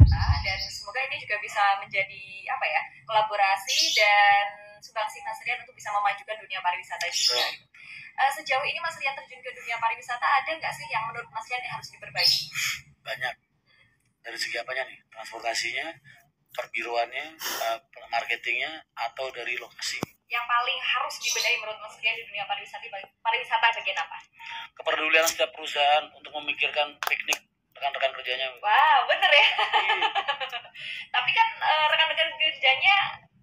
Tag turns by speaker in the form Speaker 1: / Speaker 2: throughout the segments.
Speaker 1: pariwisata, dan semoga ini juga bisa menjadi apa ya, kolaborasi dan sumbangsi Mas Rian untuk bisa memajukan dunia pariwisata juga. Sejauh ini Mas Rian terjun ke dunia pariwisata, ada nggak sih yang menurut Mas Rian yang harus diperbaiki?
Speaker 2: Banyak. Dari segi apanya nih? Transportasinya, perbiruannya, marketingnya, atau dari lokasi?
Speaker 1: Yang paling harus dibenahi menurut Mas Rian di dunia pariwisata bagian apa?
Speaker 2: Kepedulian setiap perusahaan untuk memikirkan piknik rekan-rekan kerjanya.
Speaker 1: Wah, bener ya. Tapi kan rekan-rekan kerjanya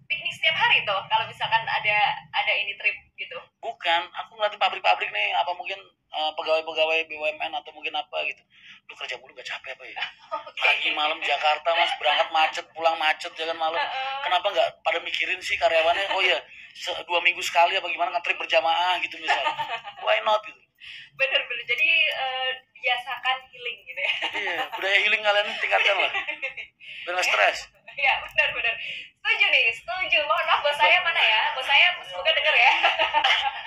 Speaker 1: piknik setiap hari tuh kalau misalkan ada ini trip gitu.
Speaker 2: Bukan, aku ngeliatin pabrik-pabrik nih, apa mungkin pegawai-pegawai BUMN atau mungkin apa gitu. Lu kerja mulu gak capek apa ya? Pagi malam Jakarta Mas, berangkat macet, pulang macet, jangan malam. Kenapa nggak pada mikirin sih karyawannya? Oh ya, 2 minggu sekali apa gimana nge-trip berjamaah gitu misalnya. Why not gitu?
Speaker 1: Bener-bener, jadi biasakan healing gitu ya.
Speaker 2: Iya, budaya healing kalian tingkatkan lah. Biar gak stres.
Speaker 1: Iya, benar-benar. Setuju nih, setuju. Mohon maaf, bos saya mana ya? Bos saya semoga denger ya.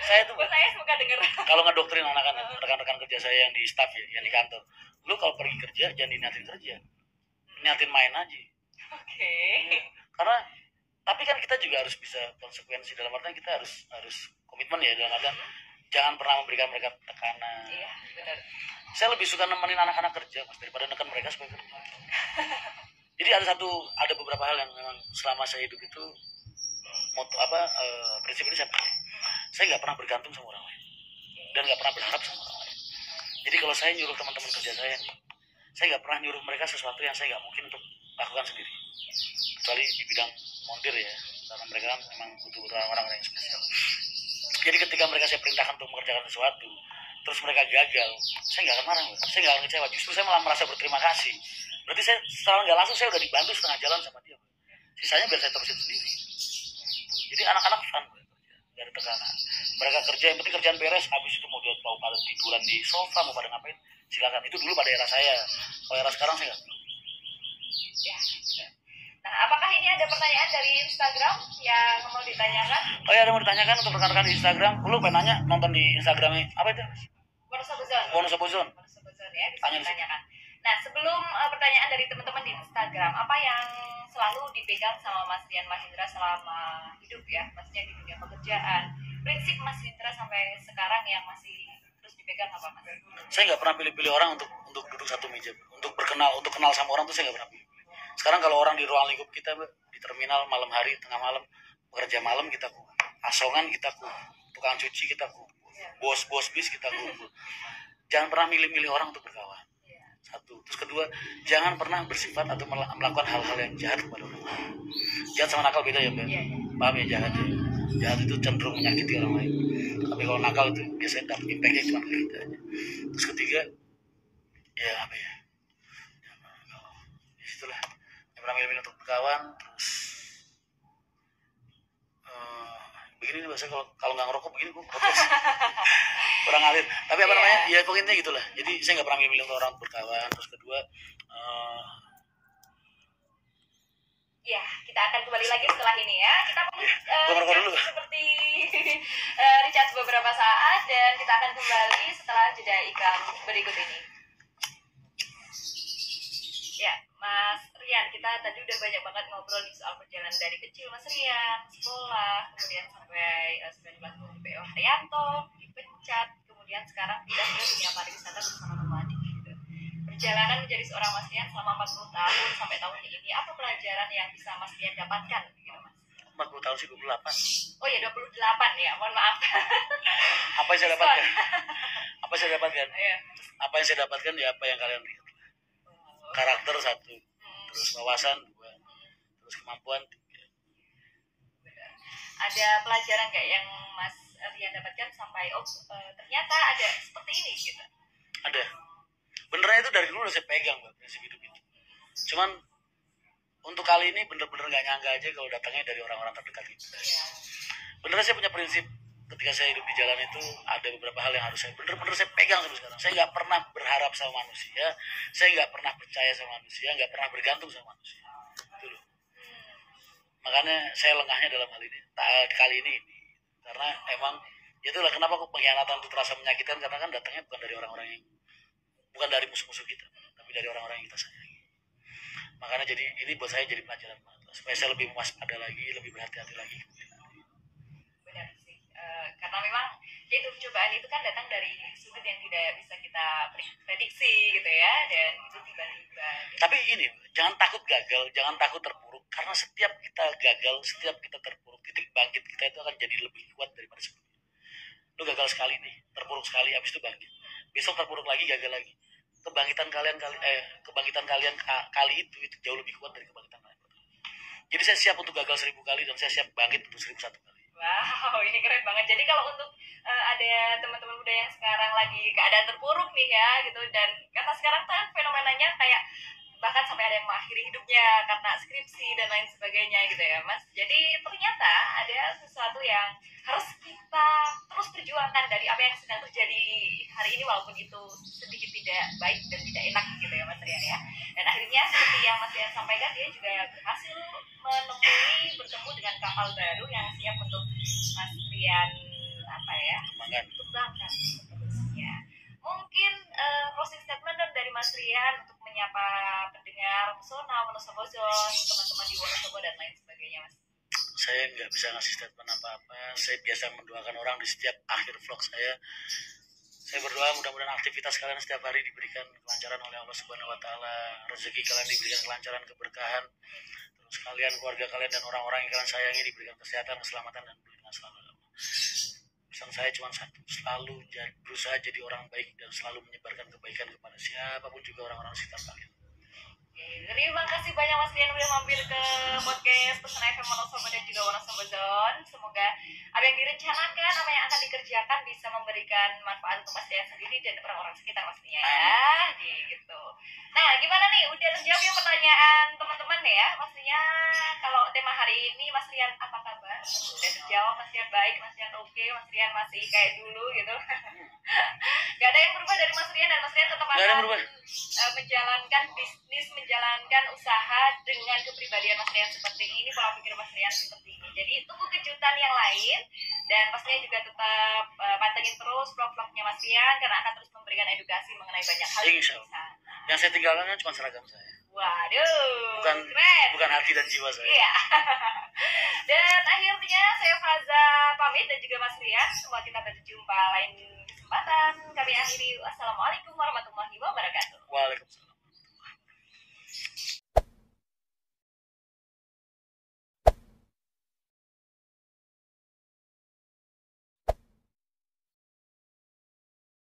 Speaker 2: Saya tuh
Speaker 1: Bos saya semoga denger.
Speaker 2: kalau ngedoktrin anak-anak, rekan-rekan kerja saya yang di staff ya, yang di kantor. Lu kalau pergi kerja jangan diniatin kerja. Niatin main aja.
Speaker 1: Oke.
Speaker 2: Karena tapi kan kita juga harus bisa konsekuensi, dalam artian kita harus komitmen ya, dalam artian jangan pernah memberikan mereka tekanan.
Speaker 1: Iya, benar.
Speaker 2: Saya lebih suka nemenin anak-anak kerja Mas daripada neken mereka supaya kerja. Jadi ada beberapa hal yang memang selama saya hidup itu prinsip ini saya pakai. Saya nggak pernah bergantung sama orang lain dan nggak pernah berharap sama orang lain. Jadi kalau saya nyuruh teman-teman kerja saya nih, saya nggak pernah nyuruh mereka sesuatu yang saya nggak mungkin untuk lakukan sendiri, kecuali di bidang montir ya, karena mereka kan memang butuh orang-orang yang spesial. Jadi ketika mereka saya perintahkan untuk mengerjakan sesuatu, terus mereka gagal, saya nggak akan marah, saya nggak akan kecewa, justru saya malah merasa berterima kasih. Berarti saya secara nggak langsung saya udah dibantu setengah jalan sama dia. Sisanya biar saya terusin sendiri. Jadi anak-anak fun kerja, nggak ada tekanan. Mereka kerja, yang penting kerjaan beres, habis itu mau pada tiduran di sofa, mau pada ngapain, silakan. Itu dulu pada era saya. Kalau era sekarang saya nggak.
Speaker 1: Ya, benar. Nah, apakah ini ada pertanyaan dari Instagram yang mau ditanyakan?
Speaker 2: Oh ya, ada mau ditanyakan untuk rekan-rekan di Instagram. Lu pengen nanya, nonton di Instagramnya apa itu? Wonosobo Zone
Speaker 1: ya, bisa ditanyakan. Nah, sebelum pertanyaan dari teman-teman di Instagram, apa yang selalu dipegang sama Mas Rian Mahendra selama hidup ya, maksudnya di dunia pekerjaan? Prinsip Mas Hendra sampai sekarang yang masih terus dipegang apa, Mas?
Speaker 2: Saya nggak pernah pilih-pilih orang untuk duduk satu meja, untuk kenal sama orang tuh saya nggak pernah pilih. Sekarang kalau orang di ruang lingkup kita, di terminal malam hari, tengah malam, pekerja malam kita kumpul, asongan kita kumpul, tukang cuci kita kumpul, bos bis kita kumpul. Jangan pernah milih-milih orang untuk berkawan. Satu. Terus kedua, jangan pernah bersifat atau melakukan hal-hal yang jahat kepada orang lain. Jahat sama nakal beda ya, Mbak? Paham ya, jahat ya? Jahat itu cenderung menyakiti orang lain. Tapi kalau nakal itu biasanya dapat impact-nya cuma ke kita aja. Terus ketiga, ya apa ya? Disitulah. Yang pernah milih-milih untuk berkawan. Terus begini nih, bahasa kalau nggak ngerokok begini gue protes. Kurang ngalir. Tapi apa namanya? Ya pokoknya gitulah. Jadi saya nggak pernah milih untuk orang berkawan. Terus kedua,
Speaker 1: ya, kita akan kembali lagi setelah ini ya. Kita
Speaker 2: dulu.
Speaker 1: Seperti recharge beberapa saat dan kita akan kembali setelah jeda iklan berikut ini. Ya, Mas Rian, kita tadi udah banyak banget ngobrol nih soal perjalanan dari kecil Mas Rian, sekolah, kemudian sampai 19 tahun di PO Haryanto, dipecat, kemudian sekarang pindah ke dunia pariwisata bersama Rumadi. Gitu. Perjalanan menjadi seorang Mas Rian selama 40 tahun sampai tahun ini, apa pelajaran yang bisa Mas Rian dapatkan? Gitu, Mas?
Speaker 2: 40 tahun sih 28.
Speaker 1: Oh ya, 28 ya, mohon maaf.
Speaker 2: Apa yang saya dapatkan? Apa yang saya dapatkan? Apa yang saya dapatkan ya apa yang kalian lihat. Karakter 1, terus wawasan 2, terus kemampuan 3.
Speaker 1: Ada pelajaran nggak yang Mas Rian dapatkan sampai ternyata ada seperti ini gitu?
Speaker 2: Ada. Benernya itu dari dulu udah saya pegang prinsip hidup itu. Cuman untuk kali ini bener-bener nggak nyangka aja kalau datangnya dari orang-orang terdekat itu. Benernya saya punya prinsip ketika saya hidup di jalan itu, ada beberapa hal yang harus saya bener-bener saya pegang sampai sekarang. Saya nggak pernah berharap sama manusia, saya nggak pernah percaya sama manusia, nggak pernah bergantung sama manusia. Itu loh. Makanya saya lengahnya dalam hal ini, kali ini. Karena emang itulah kenapa pengkhianatan itu terasa menyakitkan, karena kan datangnya bukan dari orang-orang yang, bukan dari musuh-musuh kita, tapi dari orang-orang yang kita sayangi. Makanya jadi ini buat saya jadi pelajaran banget lah. Supaya saya lebih waspada lagi, lebih berhati-hati lagi.
Speaker 1: Benar sih. Karena memang itu cobaan itu kan datang dari sudut yang tidak bisa kita prediksi gitu ya, dan itu tiba-tiba gitu.
Speaker 2: Tapi ini, jangan takut gagal, jangan takut terpuruk, karena setiap kita gagal, setiap kita terpuruk, titik bangkit kita itu akan jadi lebih kuat daripada sebelumnya. Lu gagal sekali nih, terpuruk sekali, habis itu bangkit. Besok terpuruk lagi, gagal lagi. Kebangkitan kalian kali itu jauh lebih kuat dari kebangkitan kalian. Jadi saya siap untuk gagal 1000 kali dan saya siap bangkit untuk 1001 kali.
Speaker 1: Wow, ini keren banget. Jadi kalau untuk ada teman-teman muda yang sekarang lagi keadaan terpuruk nih ya gitu, dan kata sekarang kan fenomenanya kayak bahkan sampai ada yang mengakhiri hidupnya karena skripsi dan lain sebagainya gitu ya Mas. Jadi ternyata ada sesuatu yang harus kita terus perjuangkan dari apa yang sedang terjadi hari ini, walaupun itu sedikit tidak baik dan tidak enak gitu ya Mas Rian ya. Dan akhirnya seperti yang Mas Rian sampaikan, dia juga berhasil menemui, bertemu dengan kapal baru yang siap untuk Mas Rian apa ya, kembangkan seterusnya. Mungkin closing statement dari Mas Rian untuk menyapa pendengar Pesona, Wonosobo Zone, teman-teman di Wonosobo dan lain sebagainya, Mas.
Speaker 2: Saya nggak bisa ngasih statement apa-apa. Saya biasa mendoakan orang di setiap akhir vlog saya. Saya berdoa mudah-mudahan aktivitas kalian setiap hari diberikan kelancaran oleh Allah Subhanahu Wa Taala. Rezeki kalian diberikan kelancaran, keberkahan. Terus kalian, keluarga kalian dan orang-orang yang kalian sayangi diberikan kesehatan, keselamatan dan perlindungan selalu. Pesan saya cuma satu, selalu berusaha jadi orang baik dan selalu menyebarkan kebaikan kepada siapapun juga orang-orang sekitar kalian.
Speaker 1: Terima kasih banyak Mas Rian udah mampir ke podcast Pesona FM Wonosobo dan juga Wonosobo Zone. Semoga apa yang direncanakan, apa yang akan dikerjakan bisa memberikan manfaat untuk Mas Rian sendiri dan orang-orang sekitar pastinya ya. Gitu. Nah, gimana nih? Udah terjawab ya pertanyaan teman-teman ya? Maksudnya kalau tema hari ini Mas Rian apa kabar? Udah terjawab, Mas Rian baik, Mas Rian oke, Mas Rian masih kayak dulu gitu. Gak ada yang berubah dari Mas Rian, dan Mas Rian tetap akan menjalankan bisnis, menjalankan usaha dengan kepribadian Mas Rian seperti ini, pola pikir Mas Rian seperti ini. Jadi tunggu kejutan yang lain, dan pastinya juga tetap pantengin terus vlog-vlognya Mas Rian karena akan terus memberikan edukasi mengenai banyak hal.
Speaker 2: Yang saya tinggalkan kan cuma seragam saya.
Speaker 1: Waduh,
Speaker 2: bukan
Speaker 1: keren.
Speaker 2: Bukan hati dan jiwa saya.
Speaker 1: Iya. Dan akhirnya saya Faza pamit dan juga Mas Rian. Semua kita berjumpa lain kesempatan. Kami akhiri. Wassalamualaikum warahmatullahi wabarakatuh.
Speaker 2: Waalaikumsalam.